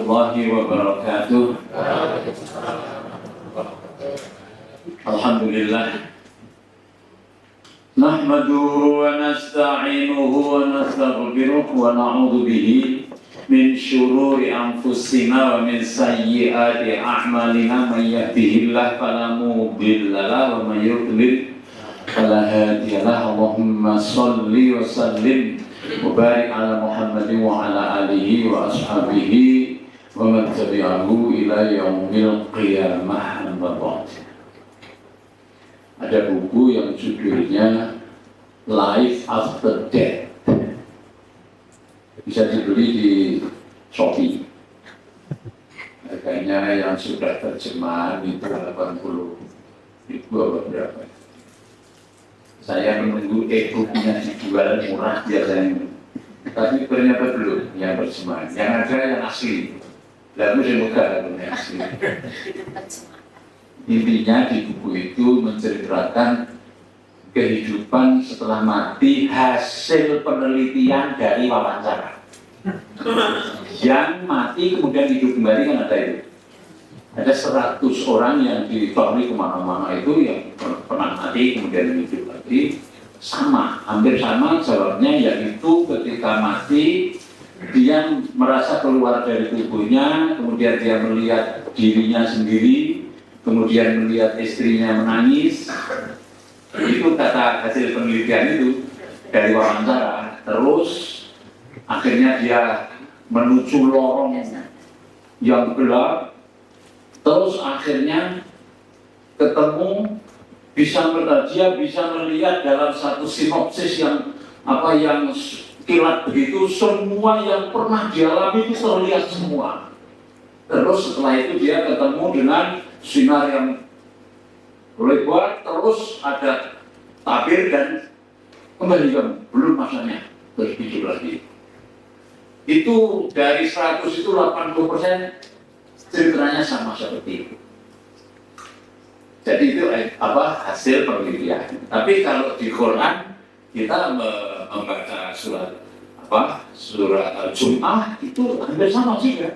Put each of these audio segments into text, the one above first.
warahmatullahi wabarakatuh. Alhamdulillah. Nahmaduhu wa nasta'inuhu wa nastaghfiruh wa na'udzu bihi min syururi anfusina wa min sayyiati a'malina. Man yahdihillahu fala mudilla lahu wa man yudlil fala hadiya lahu. Allahumma shalli wa sallim wa barik ala Muhammadin wa ala alihi wa ashabihi wa man tabi'ahu ila yaumil qiyamah. Amma ba'd. Ada buku yang judulnya Life After Death, bisa dibeli di Shopee. Harganya yang sudah terjemahan itu 80.000 atau berapa. Saya menunggu e-booknya dijual murah biasanya, tapi ternyata belum yang terjemahan. Yang ada yang asli, lalu semoga yang asli. Intinya di buku itu menceritakan kehidupan setelah mati hasil penelitian dari wawancara. Yang mati kemudian hidup kembali kan ada itu. Ada 100 orang yang ditarik kemana-mana itu yang pernah mati kemudian hidup lagi. Sama, hampir sama jawabnya, yaitu ketika mati dia merasa keluar dari tubuhnya, kemudian dia melihat dirinya sendiri, kemudian melihat istrinya menangis. Itu kata hasil penelitian itu dari wawancara. Terus akhirnya dia menuju lorong yang gelap. Terus akhirnya ketemu, dia bisa melihat dalam satu sinopsis yang kilat begitu, semua yang pernah dialami itu terlihat semua. Terus setelah itu dia ketemu dengan sinar yang lebar, terus ada tabir dan kembali belum masanya, terus hidup lagi. Itu dari 100 itu 80% ceritanya sama seperti itu. Jadi itu hasil penelitian. Tapi kalau di Quran kita membaca surat Al-Jum'ah itu hampir sama sih ya.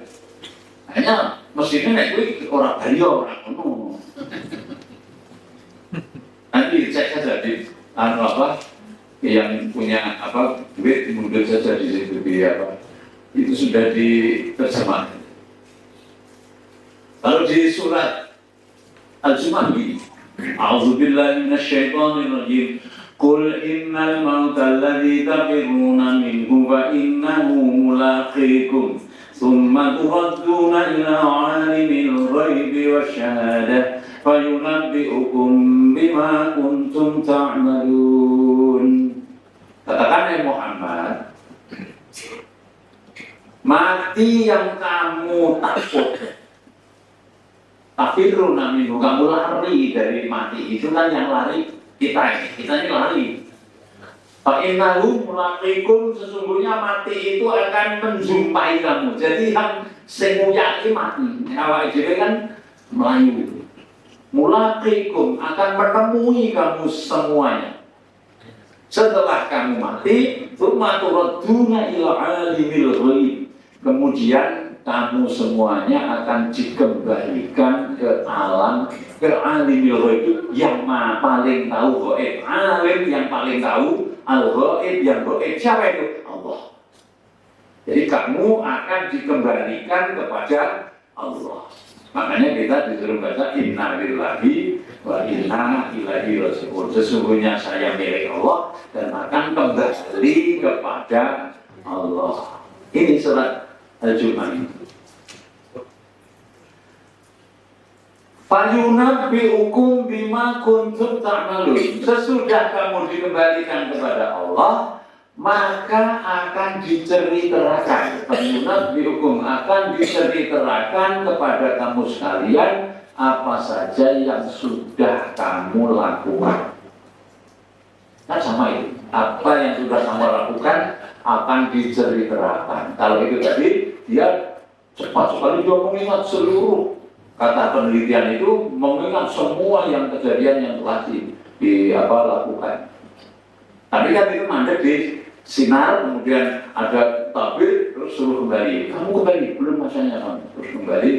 Hanya mestinya nek orang Bali orang ngono. Nanti cek saja di yang punya duit mundur saja di situ itu sudah diterjemahkan. Kalau di surat Al-Jum'ah ini, A'udzubillahi minasyaitonirrajim. Qul innal mauta alladzi tafirruna minhu wa innahu mulaqikum. Thumma turadduna ila 'alimil ghaibi wasyahadah fayunabbi'ukum bima kuntum ta'malun. Katakan Muhammad, mati yang kamu takut, tafirruna minhu, kamu lari dari mati, itu kan yang lari kita ini lari. Fa innahu mulaqikum, sesungguhnya mati itu akan menjumpai kamu. Jadi yang senguyaki mati, awak dhewe kan melayu. Mulaqikum, akan menemui kamu semuanya. Setelah kamu mati, tsumma turadduna ila 'alimil ghaib. Kemudian kamu semuanya akan dikembalikan ke alimil ghaib, yang paling tahu ghaib. Alim yang paling tahu, al-ghaib yang ghaib. Siapa itu? Allah. Jadi kamu akan dikembalikan kepada Allah. Makanya kita disuruh baca inna lillahi wa inna ilaihi raji'un. Sesungguhnya saya milik Allah dan akan kembali kepada Allah. Ini surat Al-Jum'ah ini. Fayunabbi'ukum bima kuntum ta'malun. Sesudah kamu dikembalikan kepada Allah, maka akan diceritakan. Fayunabbi'ukum, akan diceritakan kepada kamu sekalian apa saja yang sudah kamu lakukan. Kan sama itu. Apa yang sudah kamu lakukan akan diceritakan. Kalau itu tadi, dia cepat sekali dia mengingat seluruh. Kata penelitian itu mengingat semua yang kejadian yang telah dilakukan. Tapi kan itu mandek di sinar, kemudian ada tabir, terus suruh kembali. Kamu kembali, belum masanya kamu, terus kembali.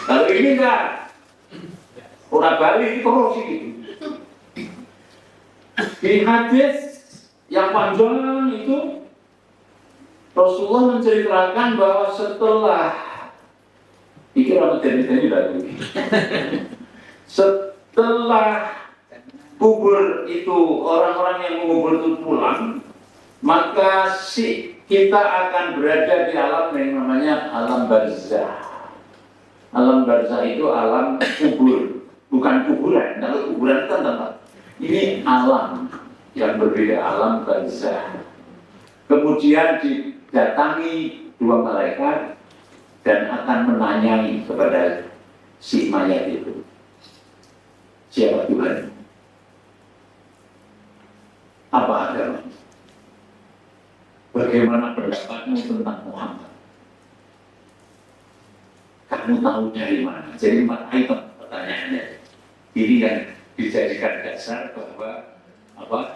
Lalu ini enggak, orang Bali terus gitu. Di hadis yang panjang itu Rasulullah menceritakan bahwa setelah itu materi lagi. Setelah kubur itu orang-orang yang mengubur itu pulang, maka kita akan berada di alam yang namanya alam barzah. Alam barzah itu alam kubur, bukan kuburan. Kalau kuburan itu kan tempat. Ini alam yang berbeda, alam barzah. Kemudian didatangi dua malaikat dan akan menanyai kepada si mayat itu, siapa Tuhan? Apa agama? Bagaimana pendapatmu tentang Muhammad? Kamu tahu dari mana? Jadi 4 item pertanyaannya. Ini yang dijadikan dasar bahwa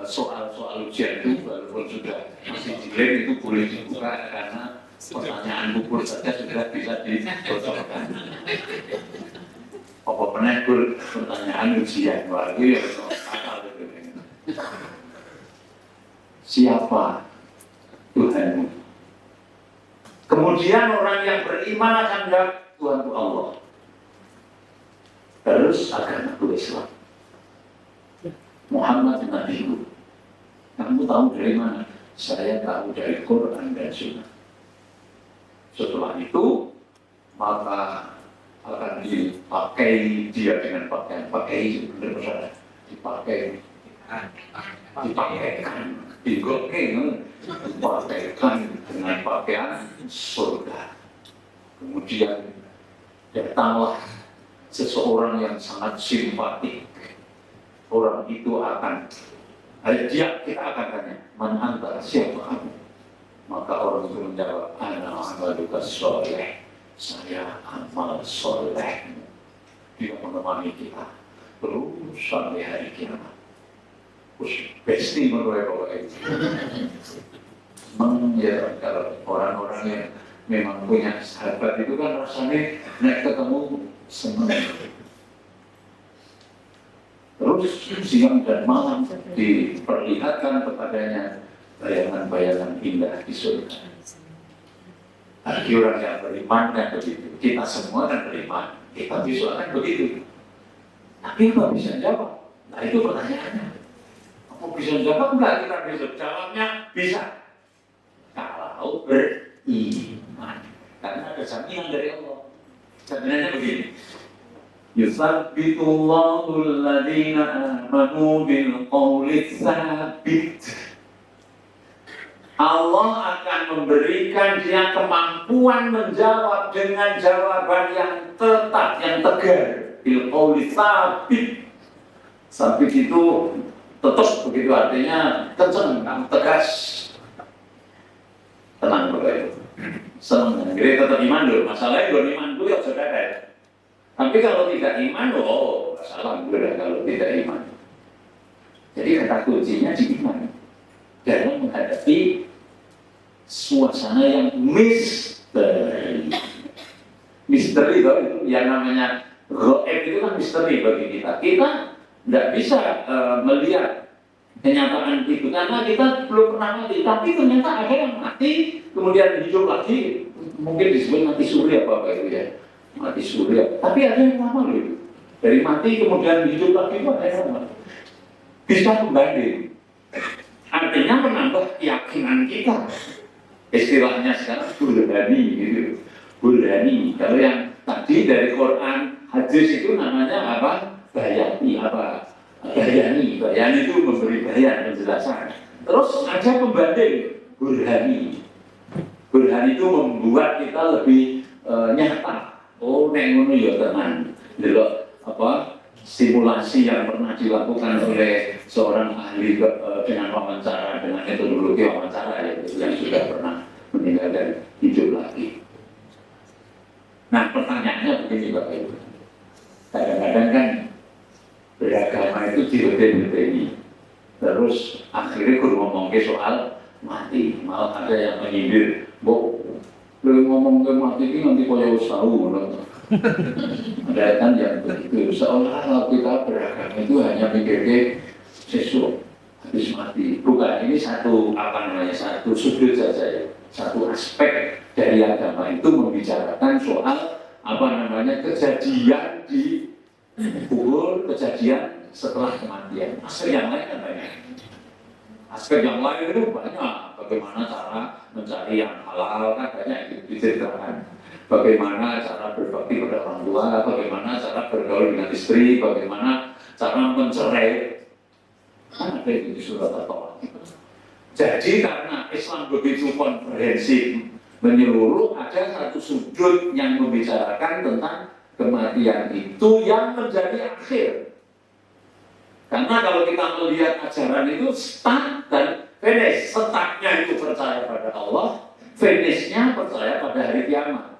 soal-soal ujian itu walaupun sudah masih dilem itu boleh dibuka karena pertanyaan bubur saja sudah bisa dibocorkan. Apa pernah pertanyaan ujian lagi ya akal itu. Siapa Tuhanmu? Kemudian orang yang beriman akan menjawab Tuhanku Allah. Terus agamaku Islam. Muhammad Nabiku. Kamu tahu dari mana? Saya tahu dari Quran dan Sunnah. Setelah itu maka akan dipakai dia dengan pakai benar-benar dipakaikan dengan pakaian surga. Kemudian datanglah seseorang yang sangat simpatik. Orang itu akan kita akan tanya, man anta, siapa kamu? Maka orang itu menjawab, ana amaluka sholeh, saya amal soleh. Dia menemani kita terus sampai hari kiamat. Pasti menurut itu. Memang ya kalau orang-orang yang memang punya sahabat itu kan rasanya naik ketemu senang. Terus siang dan malam diperlihatkan kepadanya bayangan-bayangan indah di surga. Bagi orang yang beriman kan begitu. Kita semua kan beriman. Kita bisa kan begitu. Tapi nggak bisa jawab. Nah itu pertanyaannya. Apa bisa jawab? Enggak, kita bisa jawabnya bisa. Kalau beriman. Karena ada jaminan dari Allah. Jaminannya begini. Yusabbitullahu alladhina amanu bil qawli tsabit. Allah akan memberikan dia kemampuan menjawab dengan jawaban yang tetap, yang tegar. Bil qawli tsabit. Sabit itu tetap begitu artinya kencang, tegas. Tenang begitu. Senang. Jadi tetap iman dulu. Masalahnya belum iman dulu ya saudara. Tapi kalau tidak iman, salah benar kalau tidak iman. Jadi kata kuncinya di iman. Dalam menghadapi suasana yang misteri. Misteri itu yang namanya gaib itu kan misteri bagi kita. Kita tidak bisa melihat kenyataan itu karena kita belum pernah mati. Tapi ternyata ada yang mati kemudian hidup lagi. Mungkin disebut mati suri apa itu ya. Mati surya, tapi ada yang lama loh. Dari mati kemudian hidup lagi itu ada yang lama. Bisa kembali. Artinya menambah keyakinan kita. Istilahnya sekarang burhani gitu. Burhani. Kalau yang tadi dari Quran, hadis itu namanya apa? Bayani apa? Bayani. Bayani itu memberi bayan penjelasan. Terus ada pembanding burhani. Burhani itu membuat kita lebih nyata. Oh, nek ngono ya tenan. Delok apa simulasi yang pernah dilakukan oleh seorang ahli dengan wawancara, dengan metodologi wawancara yang sudah pernah meninggal dan hidup lagi. Nah, pertanyaannya begini Bapak Ibu. Kadang-kadang kan beragama itu dibeda-bedai. Terus akhirnya guru ngomong ke soal mati, malah ada yang menyindir, "Bok, lu ngomong ke mati ini nanti kaya usahu." Ada kan yang begitu, seolah kita beragama itu hanya mikir ke sesuatu habis mati. Bukan, ini satu satu sudut saja ya, satu aspek dari agama itu membicarakan soal kejadian di kubur, kejadian setelah kematian. Aspek yang lain kan banyak. Aspek yang lain itu banyak. Bagaimana cara mencari yang halal kan banyak diceritakan. Bagaimana cara berbakti pada orang tua, bagaimana cara bergaul dengan istri, bagaimana cara mencerai. Kan ada itu di surat At-Tawbah. Jadi karena Islam begitu komprehensif, menyeluruh, ada satu sudut yang membicarakan tentang kematian itu yang menjadi akhir. Karena kalau kita melihat ajaran itu start dan finish. Startnya itu percaya pada Allah, finishnya percaya pada hari kiamat.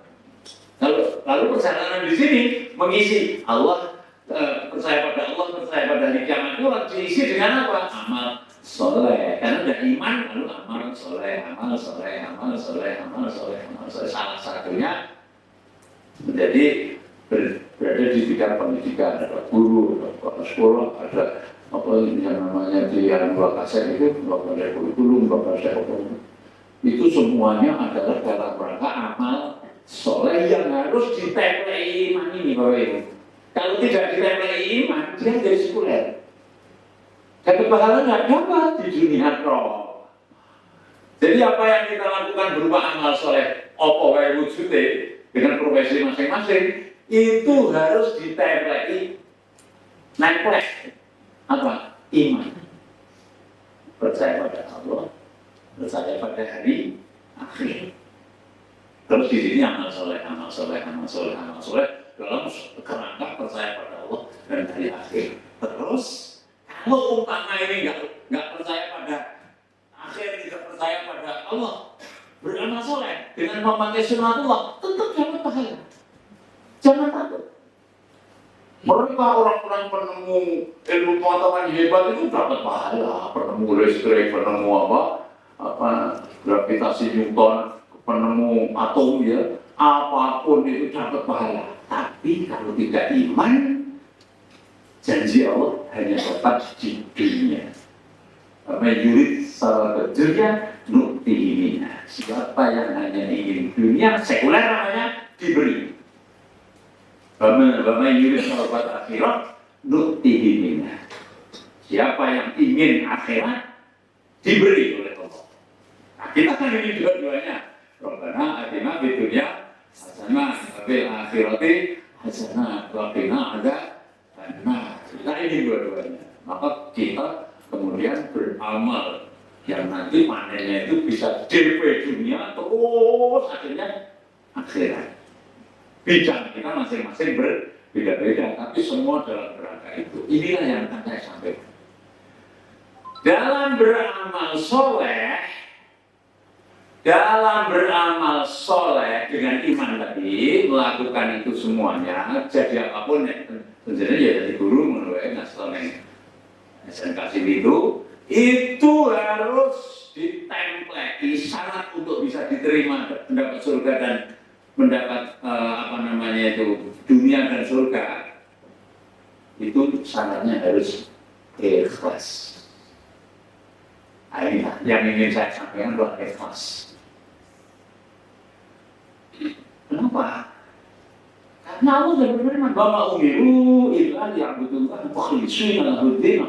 Lalu perjalanan di sini mengisi Allah, percaya pada Allah, percaya pada hari kiamat itu diisi dengan apa? Amal soleh. Karena ada iman lalu amal soleh, amal soleh, amal soleh, amal soleh, amal soleh. Salah satunya menjadi berada di bidang pendidikan, ada guru, ada sekolah, ada apa yang namanya di Kaset itu, ada kurikulum, ada itu semuanya adalah dalam rangka amal soleh yang harus ditempeli iman ini, Bapak Ibu. Kalau tidak ditempeli iman, dia jadi sekuler. Dan pahala nggak dapat di dunia roh. Jadi apa yang kita lakukan berupa amal soleh, opo wae wujude dengan profesi masing-masing, itu harus ditempeli nempel apa? Iman. Percaya pada Allah, percaya pada hari akhir. Terus di sini amal soleh, amal soleh, amal soleh, amal soleh dalam kerangka percaya pada Allah dan hari akhir. Terus kalau umpama ini nggak percaya pada akhir, tidak percaya pada Allah, beramal soleh dengan memakai sunnatullah, tetap dapat pahala. Jangan takut. Mereka orang-orang penemu ilmu pengetahuan hebat itu dapat pahala. Penemu listrik, penemu gravitasi Newton, penemu atom ya, apapun itu dapat pahala. Tapi kalau tidak iman, janji Allah hanya dapat di dunia. Karena yurid salah dunia nukti. Siapa yang hanya ingin dunia sekuler namanya diberi. Bama yurid sahabat akhirat nukti. Siapa yang ingin akhirat diberi oleh Allah. Nah, kita kan ini dua-duanya. Rabbana atina fid dunya hasanah wa fil akhirati hasanah wa qina adzabannar. Kita ini dua-duanya. Maka kita kemudian beramal yang nanti panennya itu bisa DP dunia terus akhirnya akhirat. Bidang kita masing-masing berbeda-beda, tapi semua dalam kerangka itu. Inilah yang akan saya sampaikan. Dalam beramal soleh dengan iman tadi, melakukan itu semuanya, jadi apapun sebenarnya ya jadi guru menurut Nasional SNK itu harus ditempleki syarat untuk bisa diterima mendapat surga dan mendapat dunia dan surga. Itu syaratnya harus ikhlas. Ini yang ingin saya sampaikan adalah ikhlas. Kenapa? Karena Allah sudah berfirman, "Wa ma umiru illa liya'budullaha mukhlishina lahu-d-din."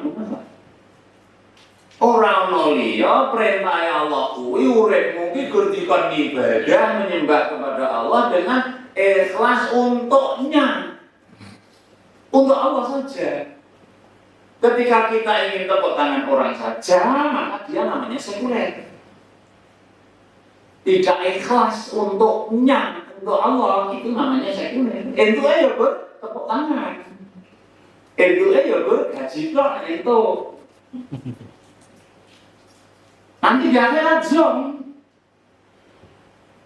Ora ono liya perintah Allah kuwi urip mungkin gurdikan ibadah menyembah kepada Allah dengan ikhlas untuknya. Untuk Allah saja. Ketika kita ingin tepuk tangan orang saja, maka dia namanya sekuler. Tidak ikhlas untuknya, untuk Allah, itu namanya sekuler. Itu aja bertepuk tangan. Itu aja bergaji itu. Nanti di akhirat zong.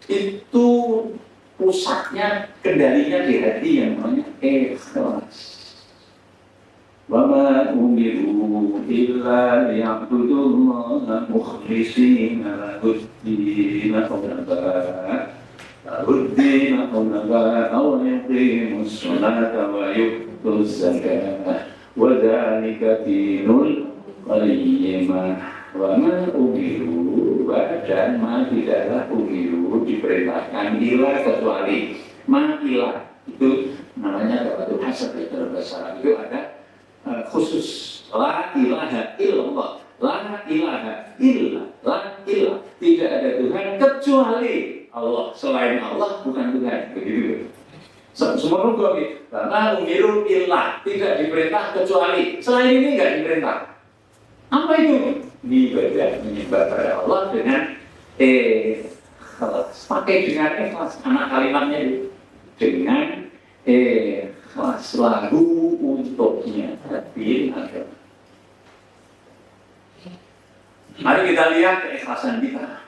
Itu pusatnya, kendalinya di hati yang namanya ikhlas. وما أمروا إلا ليعبدوا الله مخلصين له الدين حنفاء ويقيموا الصلاة ويؤتوا الزكاة وذلك دين القيمة وما umiru dan ma tidaklah umiru diperintahkan ilah kecuali ma ilah itu namanya dapatul hasad ya, dalam bahasa Arab itu ada khusus la ilaha illallah la ilaha illa la ilah tidak ada Tuhan kecuali Allah, selain Allah bukan Tuhan, begitu. Semua rukun karena umiru illah tidak diperintah kecuali selain ini nggak diperintah. Apa itu? Ibadah menyembah pada Allah dengan pakai dengan ikhlas anak kalimatnya itu dengan ikhlas lagu untuknya tapi ada. Mari kita lihat keikhlasan kita.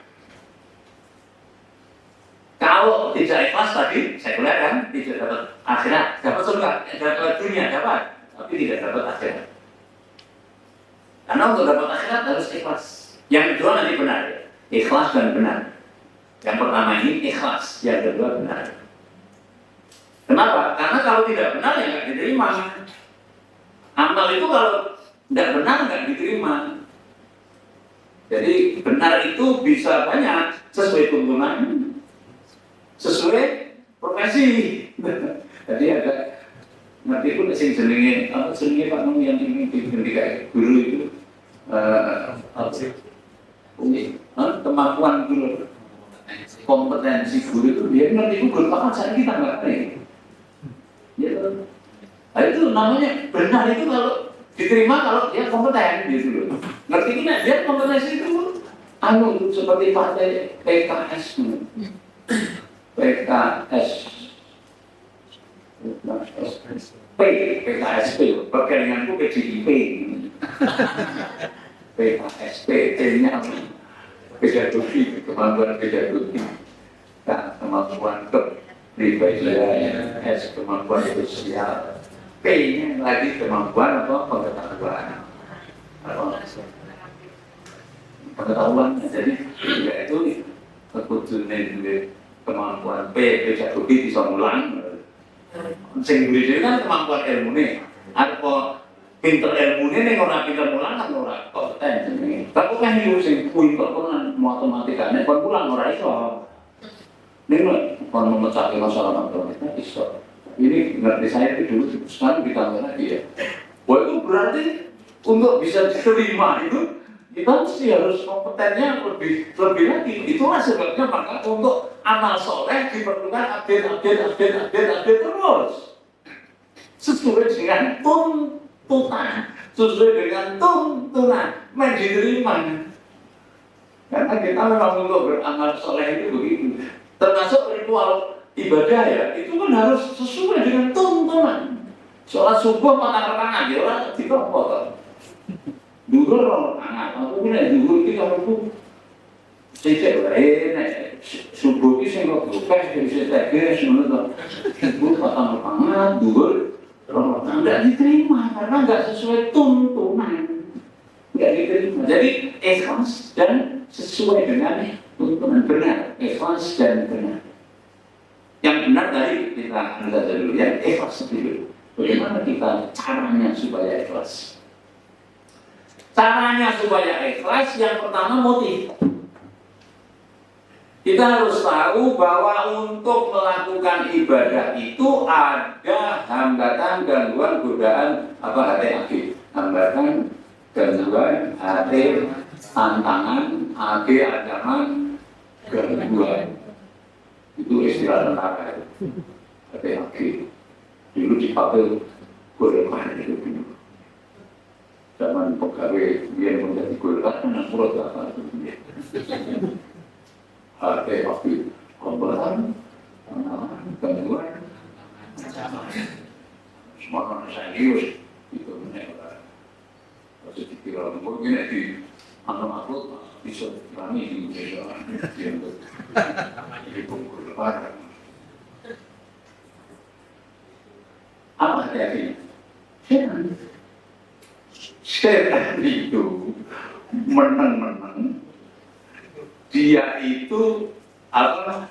Kalau tidak ikhlas tadi, saya lihat kan tidak dapat akhirat, dapat surga, dapat dunia dapat, tapi tidak dapat akhirat. Karena untuk dapat akhirat harus ikhlas. Yang kedua nanti benar ya. Ikhlas dan benar. Yang pertama ini ikhlas, yang kedua benar. Kenapa? Karena kalau tidak benar ya nggak diterima. Amal itu kalau tidak benar nggak diterima. Jadi benar itu bisa banyak sesuai tuntunan, sesuai profesi. Jadi ada nanti pun sing jenenge Pak Nung yang ini ketika guru itu kemampuan guru kompetensi guru itu dia ngerti itu berpakat saat kita nggak tahu ya nah, itu namanya benar itu kalau diterima kalau dia kompeten gitu loh ngerti ini dia kompetensi itu seperti partai PKS PKSP, perkelinganku PDIP PKSP, T-nya pedagogi, kemampuan pedagogi kemampuan kepribadian, S kemampuan sosial, P-nya lagi kemampuan pengetahuan jadi ya itu kekudunan kemampuan pedagogi bisa mulang sing dhewe kan kemampuan ilmu nih apa pinter ilmu nih ora pinter mulang kan ora kompeten jenenge tapi kan yo sing pinter kan matematika nek kon mulang ora iso nek kon memecahkan masalah matematika iso ini ngerti saya itu dulu sekarang ditambah lagi ya wah itu berarti untuk bisa diterima itu kita mesti harus kompetennya lebih lagi. Itulah sebabnya maka untuk amal soleh diperlukan update terus. Sesuai dengan tuntutan, sesuai dengan tuntunan, diterima. Karena kita memang untuk beramal soleh itu begitu. Termasuk ritual ibadah ya, itu kan harus sesuai dengan tuntunan. Sholat subuh patah tangan ya orang ditompok. Dulu orang tangan, aku punya dulu itu kalau aku sejak nek subuh itu saya nggak buka, saya bisa tegas, subuh patah tangan, dulu orang tangan nggak diterima karena nggak sesuai tuntunan, nggak diterima. Jadi ikhlas dan sesuai dengan tuntunan benar, ikhlas dan benar. Yang benar tadi kita lihat dulu ya, ikhlas dulu. Bagaimana kita caranya supaya ikhlas? Caranya supaya ikhlas yang pertama motif. Kita harus tahu bahwa untuk melakukan ibadah itu ada hambatan, gangguan, godaan, hati, hambatan, gangguan, hati, tantangan, ancaman, gangguan. Itu istilah tentara. Hati. Dulu dipakai gorengan itu. Zaman pegawai dia menjadi golkar dan pura apa itu harga waktu pembelaan gangguan semua serius itu menewar masih dikira mungkin di anak-anak bisa kami di Indonesia yang di golkar apa hati-hati setan itu menang-menang, dia itu apa?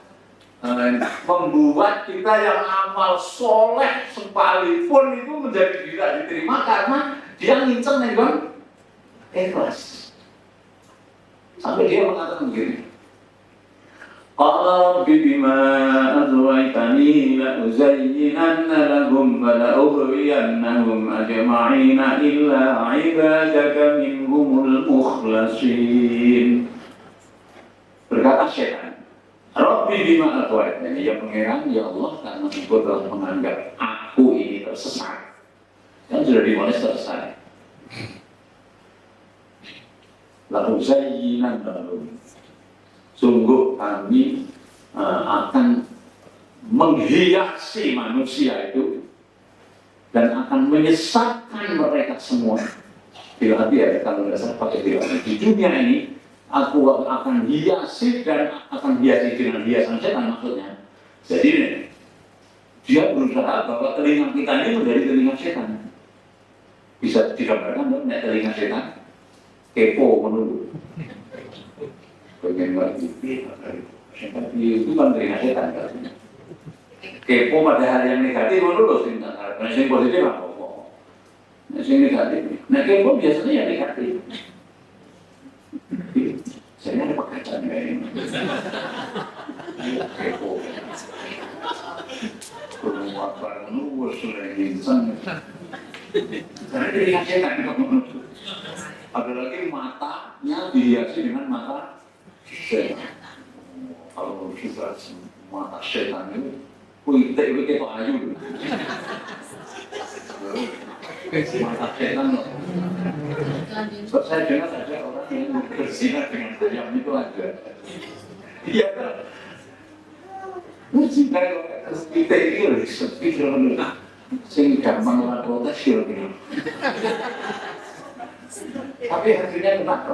Membuat kita yang amal soleh sekalipun itu menjadi tidak diterima karena dia nginceng nih bang, ikhlas. Sampai dia mengatakan begini, Qala rabbi bima aghwaytani la uzayyinanna lahum wa la ughwiyannahum ajma'ina illa 'ibadaka minhumul mukhlasin. Berkata setan, Rabbi bima aghwaytani, ya pangeran, ya Allah, karena engkau telah menganggap aku ini tersesat. Kan sudah divonis tersesat. La uzayyinanna lahum, sungguh kami akan menghiasi manusia itu dan akan menyesatkan mereka semua. Bila hati ya, kalau dasar pakai bila di dunia ini aku akan hiasi dan akan hiasi dengan hiasan setan maksudnya. Jadi dia berusaha bahwa telinga kita ini menjadi telinga setan. Bisa digambarkan dong, telinga setan kepo menunggu. Pengen lagi, itu kan telinga setan kan. Kepo pada hal yang negatif menurut karena yang positif apa kok. Yang negatif, nah kepo biasanya yang negatif. Saya ada pekerjaan kayak ini. Kepo. Keluar barang menunggu sudah insan. Karena telinga setan. Ada lagi matanya dihiasi dengan mata setan. Kalau kita mata setan itu, wite kok ayu. Mata setan loh. Saya dengar ada orang yang berzina dengan ayam itu ada. Iya kan? Berzina kita ini loh, sepi loh. Sing gampang lah protes loh. Tapi hasilnya kena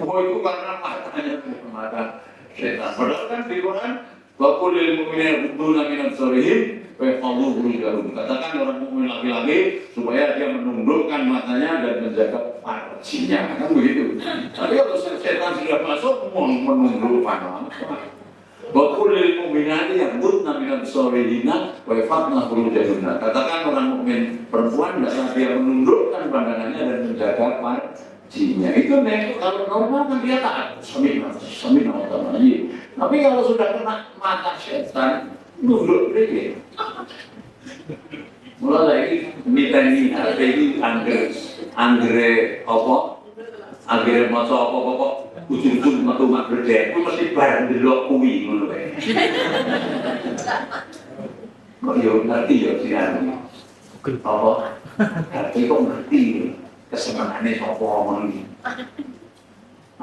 oh itu karena matanya mata setan. Padahal kan di Quran waqulil mu'minina yaghudduna min absarihim wa yahfazu furujahum. Katakan orang mukmin laki-laki supaya dia menundukkan matanya dan menjaga farjinya, kan begitu. Tapi kalau setan sudah masuk menundukkan Waqulil mu'minati yaghuddna min absarihinna wa yahfazna furujahunna. Katakan orang mukmin perempuan hendaklah dia menundukkan pandangannya dan menjaga farjinya. Itu nih kalau normal kan dia taat. Samina lagi. Tapi kalau sudah kena mata setan, nunduk deh. Mulai lagi miteni ini anggere apa? Anggere maca apa-apa ujung-ujung metu mak berdek, itu mesti barang delok kuwi ngono kae. Kok yo ngerti yo sian. Apa? Tapi kok ngerti kesenengane sapa ngono iki.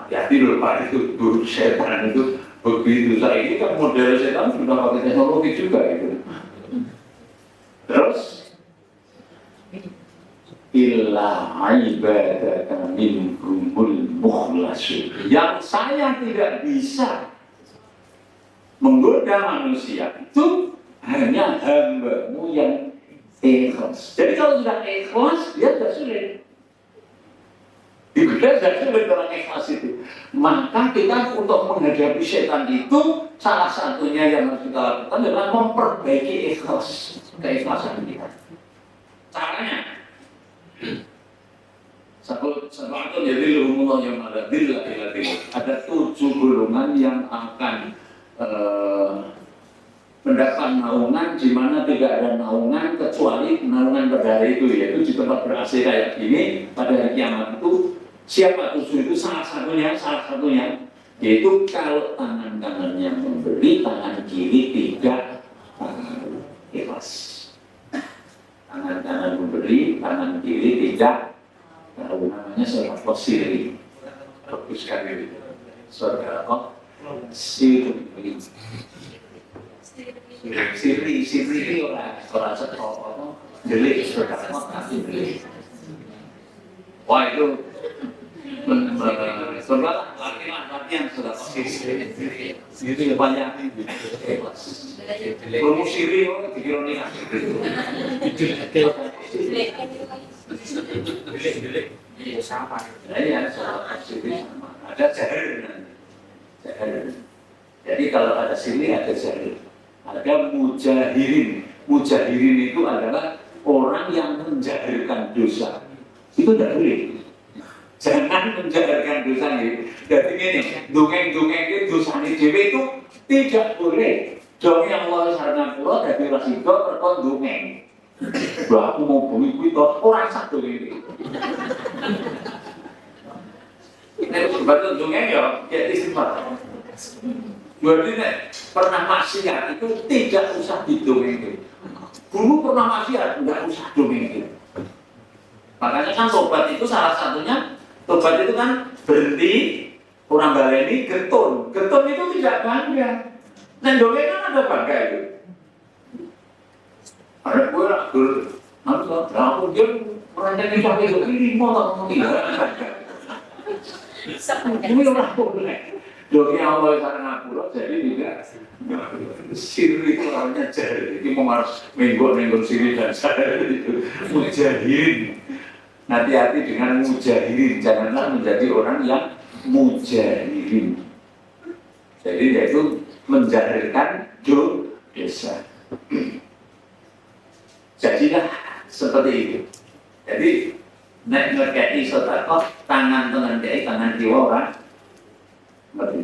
Hati-hati lho Pak, itu setan itu begitu. Saya ini kan model setan sudah pakai teknologi juga gitu. Terus illa ibadaka minhumul mukhlasin, yang saya tidak bisa menggoda manusia itu hanya hamba-Mu yang ikhlas. Jadi kalau sudah ikhlas dia tidak sulit. Digoda tidak sulit orang ikhlas itu. Maka kita untuk menghadapi setan itu salah satunya yang harus kita lakukan adalah memperbaiki ikhlas, keikhlasan kita. Caranya satu jadi lumullah yang ada ada 7 golongan yang akan mendapat naungan di mana tidak ada naungan kecuali naungan pada hari itu, yaitu di tempat ber-AC kayak gini pada hari kiamat itu. Siapa 7 itu? Salah satunya yaitu kalau tangan kanannya memberi, tangan kiri tidak ikhlas. Tangan kanan memberi, tangan kiri tidak. Namanya sedekah sirri. Bagus sekali. Sedekah sirri. Sirri itu orang sedekah delik sedekah sirri. Wah itu sebelah laki-laki latihan sudah siri. Siri banyak ini. Promo siri dikira nikah. Sama. Ya, sama. Ada jahil. Jadi kalau ada siri ada jahil. Ada mujahirin. Mujahirin itu adalah orang yang menjahilkan dosa. Itu tidak boleh. Jangan menjahilkan dosa ini. Jadi gini, dongeng-dongeng itu dosa ini itu tidak boleh. Dongeng yang Allah sarana kula dadi resiko perkara dongeng. Bah aku mau bumi kuwi orang satu ini. Nek sebab dongeng ya istighfar. Berarti nek pernah maksiat itu tidak usah didongeng. Dulu pernah maksiat enggak usah dongeng. Makanya kan tobat itu salah satunya, tobat itu kan berhenti, orang baleni, getun. Getun itu tidak bangga. Nendongeng kan ada bangga itu. Ada gue lah, aku dia merancang ini pakai ini, mau tak mau tidak bangga. Ini orang boleh. Dongeng Allah sana ngapura, jadi juga siri itu orangnya jari. Ini mau harus minggu siri dan jari itu. Mujahirin. Hati-hati dengan mujahirin, janganlah menjadi orang yang mujahirin. Jadi yaitu menjahilkan dosa. Jadilah seperti itu. Jadi nek ngekei sedekah tangan kei tangan kiwa orang ngerti.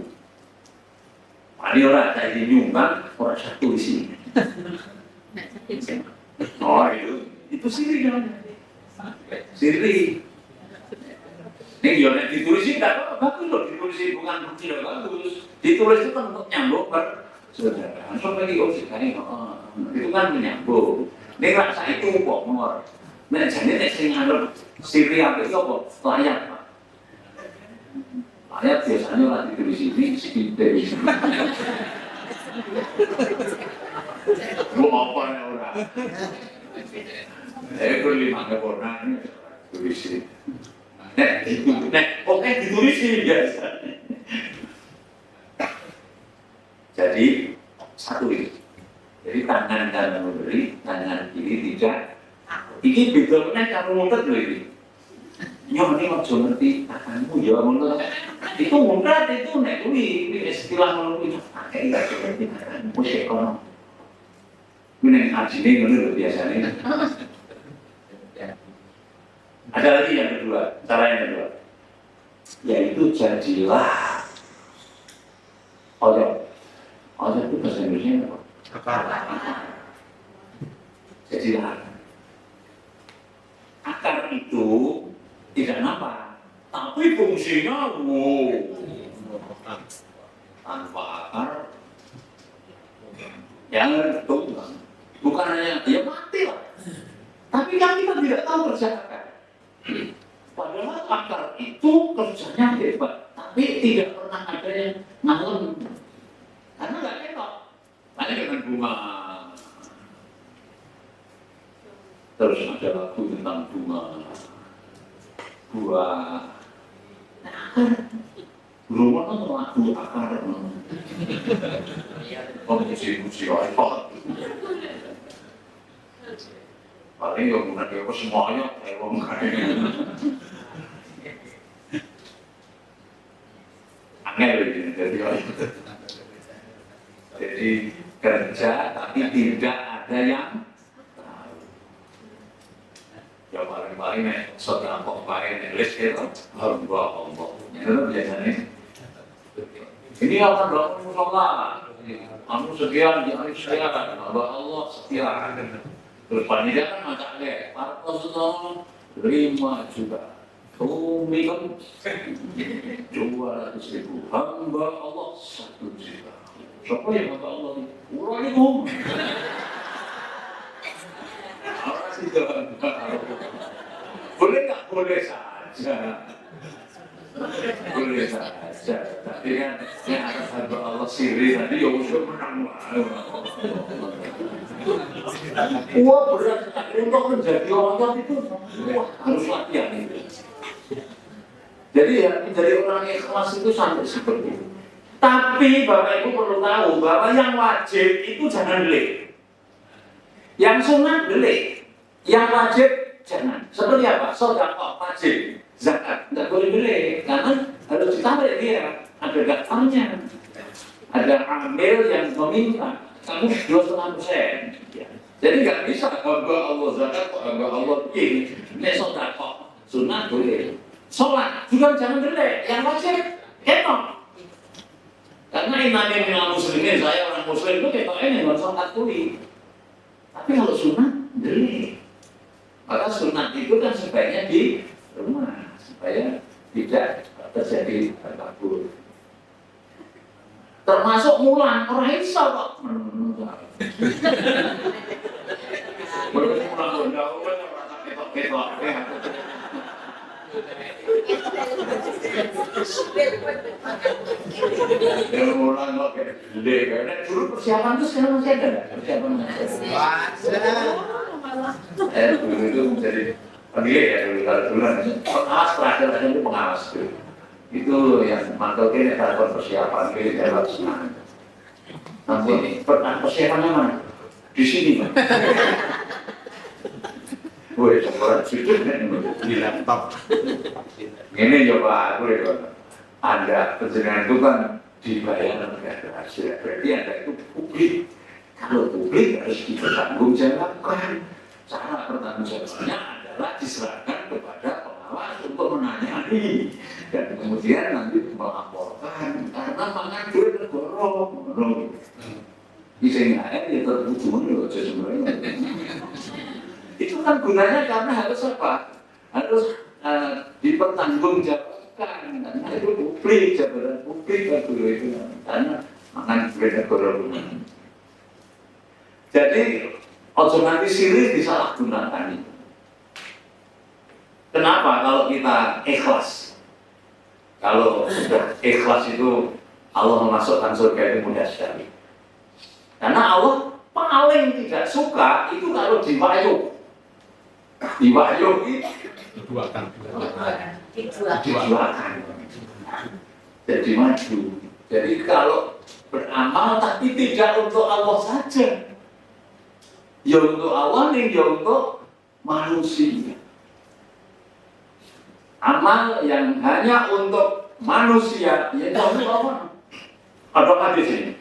Ini orang jadi nyumbang orang satu isi. Oh itu siri namanya. Siri. Ini yang ditulis tidak bagus loh, ditulis bukan bukti loh bagus. Ditulis itu kan untuk nyambung per saudara. Sampai di osikane, itu kan menyambung. Ini rasa itu kok nomor. Nah jadi sing nganggep siri apa itu kok layak pak. Layak biasanya lah ditulis ini sekitar. Lu apa ya orang? Aku lima kebornan tulis. Oke ditulis biasa. Jadi satu itu. Jadi tangan kanan memberi, tangan kiri tidak. Ini bedanya cara muntah loh ini. Nyoba nih waktu ngerti tanganmu ya muntah. Itu muntah itu nek ini istilah menurut pakai nggak seperti tanganmu sekolah. Ini ajine ngono biasanya. Ada lagi yang kedua, cara yang kedua, yaitu jadilah ojo itu bahasa Indonesia apa? Jadilah akar itu tidak nampak, tapi fungsinya tanpa akar yang itu bukan hanya dia mati lah, tapi kan kita tidak tahu kerja akar. Padahal akar itu kerjanya hebat, tapi tidak pernah ada yang ngalem karena nggak enak. Hanya dengan bunga. Terus ada lagu tentang bunga, buah. Rumah kan lagu akar. Musim-musim iPod. Paling yang guna dia semuanya tewong kayaknya. Angel ini jadi kerja tapi tidak ada yang tahu. Ya paling-paling setelah kok pakai list itu Allah. Itu biasanya. Ini akan berlaku musola. Kamu sekian, jangan sekian. Allah sekian. Terus panitia kan macam deh, parpol sudah 5 juta, umi kan 200.000, hamba Allah 1 juta. Siapa yang hamba Allah? Urang itu. Orang tidak boleh nggak? Boleh saja. Boleh saja. Tapi kan yang atas hamba Allah siri tadi ya udah menang. Wah berat untuk menjadi orang itu wah harus latihan itu. Jadi ya menjadi orang ikhlas itu sampai seperti itu. Tapi Bapak Ibu perlu tahu bahwa yang wajib itu jangan delik. Yang sunat delik. Yang wajib jangan. Seperti apa? Sedekah wajib, zakat nggak boleh delik karena harus ditarik dia. Ada daftarnya. Ada amil yang meminta. Kamu 2,5%. Ya. Jadi nggak bisa hamba Allah zakat, hamba Allah ini. Ini sedekah sunat boleh. Sholat juga jangan delik. Yang wajib ketok. Karena imamnya minal muslimin, saya orang muslim itu ketoknya nggak sholat tuli. Tapi kalau sunat, delik. Maka sunat itu kan sebaiknya di rumah supaya tidak terjadi takabur. Termasuk mulan, orang Islam kok. Baru mulan undang-undang orang ketok-ketok. Yang mulan kok kayak gede, karena dulu persiapan itu sekarang masih ada nggak? Persiapan dulu itu menjadi penilai ya dulu kalau dulu pengawas terakhir itu pengawas itu yang mantauin ya persiapan ini dalam senang. Nanti persiapannya mana? Di sini Pak. Woi, sekolah jujur di laptop. Ini coba aku ya, Anda penjenengan itu kan dibayar negara hasil, berarti Anda itu publik. Kalau publik harus dipertanggungjawabkan. Cara pertanggungjawabannya adalah diserahkan kepada pengawas untuk menanyai dan kemudian nanti melaporkan karena mangan duit negara. Isinya ya terhubung loh sebenarnya. Itu kan gunanya karena harus apa? Harus dipertanggungjawabkan karena itu publik, jabatan publik kan dulu itu karena makan duit negara. Jadi ojo nanti silih disalahgunakan itu. Kenapa? Kalau kita ikhlas, kalau sudah ikhlas itu Allah memasukkan surga itu mudah sekali. Karena Allah paling tidak suka itu kalau diwayuh. Diwayuh itu diduakan. Jadi maju. Jadi kalau beramal tapi tidak untuk Allah saja. Ya untuk Allah nih, ya untuk manusia. Amal yang hanya untuk manusia, ya untuk Allah. Ada hadis ini.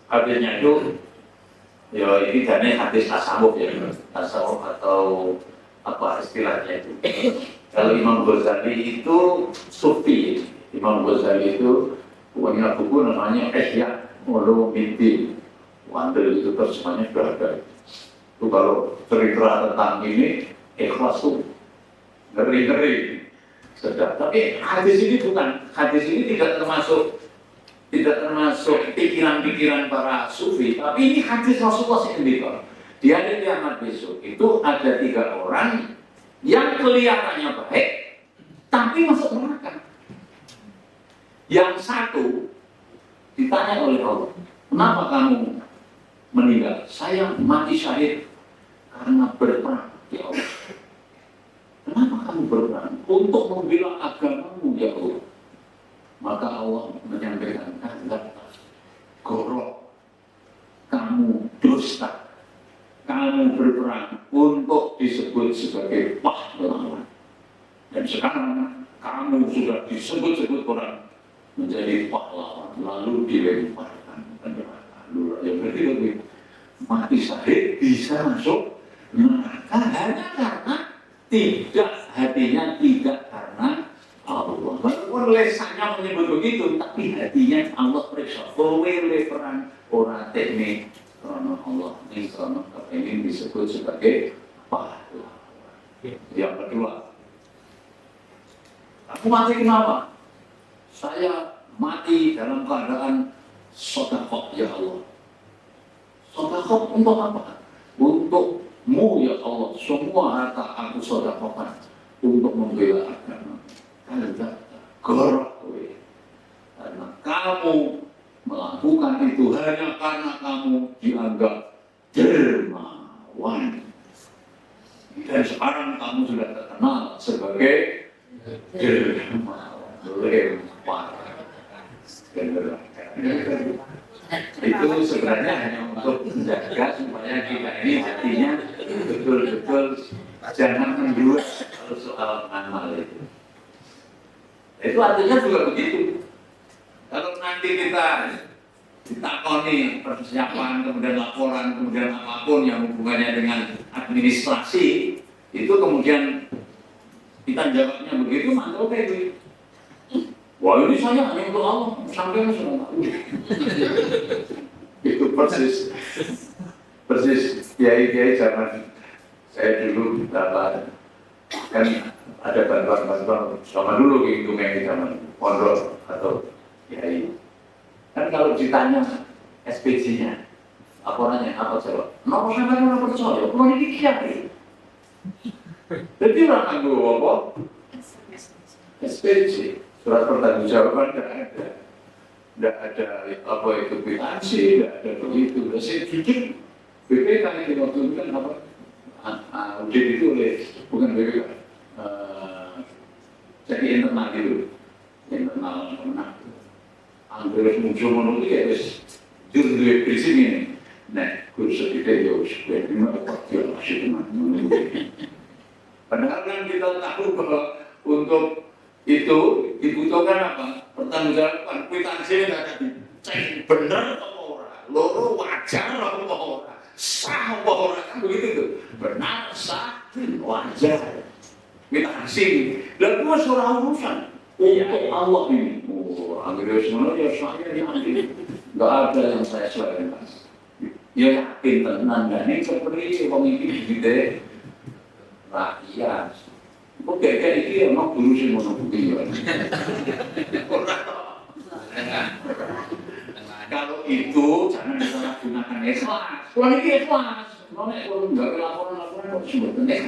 Hadisnya itu, ya ini dari hadis tasawuf ya, tasawuf atau apa istilahnya itu. Kalau Imam Ghazali itu sufi, Imam Ghazali itu punya buku namanya Ihya Ulumuddin. Wandel itu terjemahnya beragam. Itu kalau cerita tentang ini ikhlas tuh ngeri-ngeri sedap. Tapi hadis ini bukan, hadis ini tidak termasuk pikiran-pikiran para sufi, tapi ini hadis Rasulullah sendiri. Di hari kiamat besok itu ada 3 orang yang kelihatannya baik tapi masuk neraka. Yang satu ditanya oleh Allah, kenapa kamu meninggal? Saya mati syahid karena berperang, ya Allah. Kenapa kamu berperang? Untuk membela agamamu, ya Allah. Maka Allah menyampaikan kata gorok, kamu dusta, kamu berperang untuk disebut sebagai pahlawan. Dan sekarang kamu sudah disebut-sebut orang menjadi pahlawan, lalu dilemparkan ke neraka. Yang berarti mati syahid bisa masuk neraka hanya karena hatinya tidak karena Allah. Walaupun lesannya menyebut begitu, tapi hatinya Allah periksa. Kowe perang ora teknik karena Allah ini karena ini disebut sebagai pahlawan. Yang kedua, aku mati kenapa? Saya mati dalam keadaan sedekah, ya Allah. Sedekah untuk apa? Untukmu, ya Allah. Semua harta aku sedekahkan untuk membela agama. Karena karena kamu melakukan itu hanya karena kamu dianggap dermawan. Dan sekarang kamu sudah terkenal sebagai dermawan. lempar. Itu sebenarnya hanya untuk menjaga supaya kita ini hatinya betul-betul jangan menduat kalau soal amal itu. Itu artinya juga begitu. Kalau nanti kita ditakoni persiapan, kemudian laporan, kemudian apapun yang hubungannya dengan administrasi, itu kemudian kita jawabnya begitu, mantap kayak wah ini saya hanya untuk Allah, sampai sudah tahu. Itu persis kiai-kiai zaman saya dulu dapat kan ada bantuan-bantuan sama dulu gitu kayak zaman pondok atau kiai. Kan kalau ditanya SPJ-nya, laporannya apa coba? Nomor sampai nomor percaya, kalau ini kiai. Jadi orang nganggo apa? SPJ. Surat pertanggungjawaban tidak ada apa itu kwitansi, tidak ada begitu. Saya jujur, BPK itu waktu itu kan apa? Audit itu bukan BPK, jadi internal itu, internal mana? Anggaran muncul menurut ya wes jujur dua prinsip ini. Nah, kursus kita ya sudah lima waktu masih teman. Padahal kan kita tahu bahwa untuk itu dibutuhkan apa? Pertanggungjawaban, kwitansi nggak ada dicek bener apa ora, loro wajar apa ora, sah apa ora, kan begitu tuh. Benar, sah, wajar, kwitansi. Dan itu surah urusan untuk Allah ini. Oh, akhirnya semuanya saya yakin, nggak ada yang saya selain mas. Ya yakin tenan dan ini seperti pemimpin gitu rakyat. Kok kayak ini emang guru sih mau bukti ya? Kalau itu jangan disalahgunakan ikhlas. Kalau ini ikhlas, kalau nggak laporan kok sebetulnya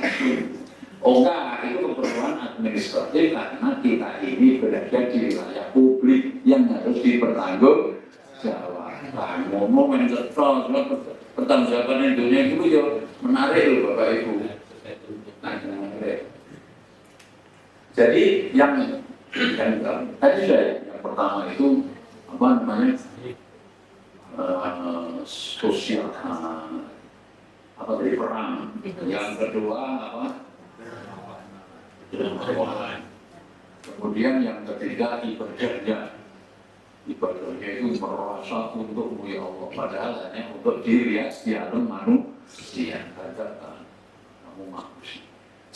oh enggak, itu keperluan administratif karena kita ini berada di wilayah publik yang harus dipertanggungjawabkan. Ngomong yang cetrol, pertanggungjawaban dunia itu ya menarik loh Bapak Ibu. Menarik. Jadi yang tadi saya yang pertama itu apa namanya sosial apa dari perang, yang kedua apa kemudian yang ketiga ibadahnya itu merasa untuk ya Allah padahal hanya untuk diri ya alam manusia katakan kamu manusia.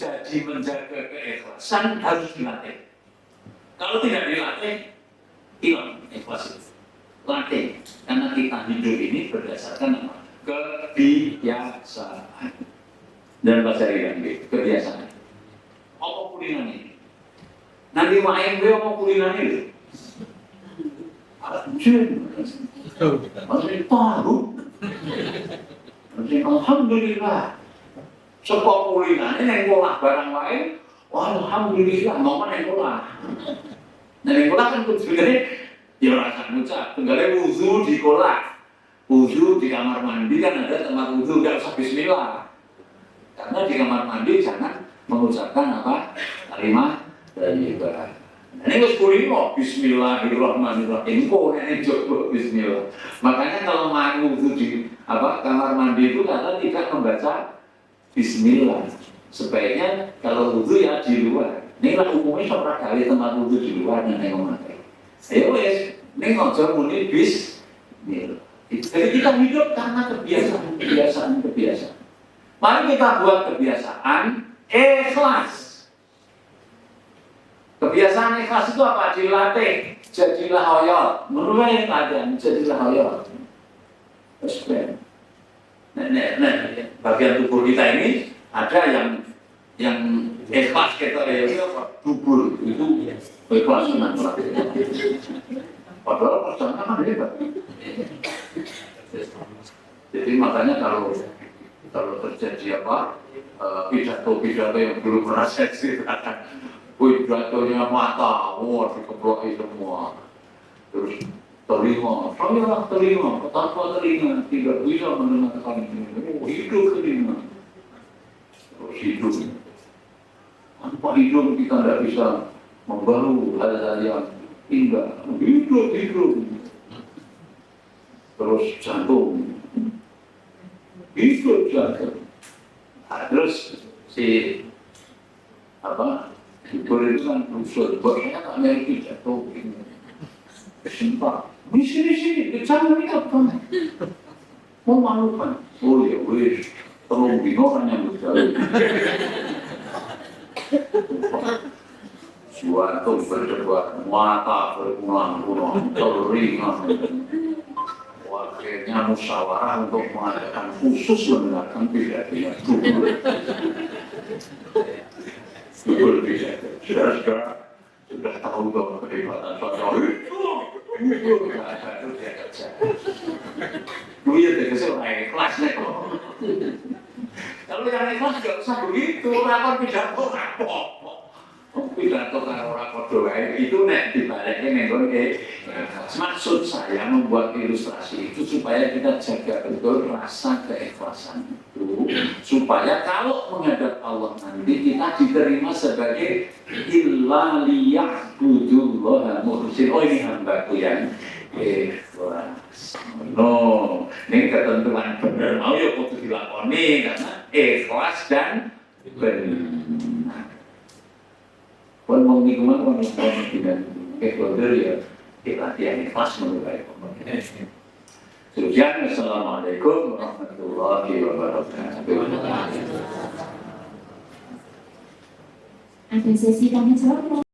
Jadi menjaga keikhlasan harus dilatih. Kalau tidak dilatih, hilang ikhlas itu. Latih, karena kita hidup ini berdasarkan apa? Kebiasaan. Dan bahasa Iran kebiasaan. Apa kulinan ini? Nanti main gue apa kulinan ini? Anjir, masih tahu. Alhamdulillah. Sepuluh kulinane yang ngolah barang lain, alhamdulillah mau kan yang ngolah. Nah yang ngolah kan sebenarnya ya rasa ngucap, tenggalnya wudu di kolah, wudu di kamar mandi kan ada tempat wudu nggak usah bismillah. Karena di kamar mandi jangan mengucapkan apa kalimat thayyibah. Nah ini harus kulino, bismillahirrahmanirrahim. Kok ini coba bismillah. Makanya kalau mau wudu di apa kamar mandi itu kata tidak membaca Bismillah. Sebaiknya kalau wudhu ya di luar. Ini lah umumnya seorang kali tempat wudhu di luar dan yang memakai. Ayo wes, ini ngajak muni Bismillah. Jadi kita hidup karena kebiasaan. Mari kita buat kebiasaan ikhlas. Kebiasaan ikhlas itu apa? Dilatih. Jadilah hoyol. Menurut keadaan jadilah hoyol. Respect. Nah, bagian tubuh kita ini ada yang ikhlas kita ya tubuh itu ikhlas dengan padahal perjalanan kan hebat. Jadi makanya kalau terjadi apa pidato yang belum pernah seksi pidatonya mata, dikebloi semua terus telinga, saya telinga, tanpa telinga tidak bisa mendengarkan ini. Hidup telinga, terus hidup. Tanpa hidup kita tidak bisa membaru hal-hal yang indah, hidup, terus jantung, hidup. Nah, terus si hibur itu kan usul, bagaimana tak mereka jatuh, kesempat, di sini, jangan ini apa? Memalukan. Oh ya wis, tolong bingung yang berjalan. Suatu berdebat, mata berpulang-pulang, teringat. Akhirnya musyawarah untuk mengadakan khusus mendengarkan pidatonya Dubur pidato. Saudara-saudara sudah tahu bahwa kehebatan Pak itu dia kerja. Duit dikasih orang ikhlasnya kok. Kalau yang ikhlas nggak usah begitu, rakor pidato rapok. Pidato karo rakor doa itu nek dibaliknya nenggon maksud saya membuat ilustrasi itu supaya kita jaga betul rasa keikhlasan itu, supaya kalau menghadap Allah nanti kita diterima sebagai illa liya'budullaha mukhlishin. Oh ini hambaku yang ikhlas. No, ini ketentuan benar. Mau ya kudu dilakoni karena ikhlas dan benar. Kalau mau ngikuman kalau dengan kekoder ya latihan ikhlas menurut saya. Sekian, Assalamualaikum warahmatullahi wabarakatuh. Ada sesi tanya jawab.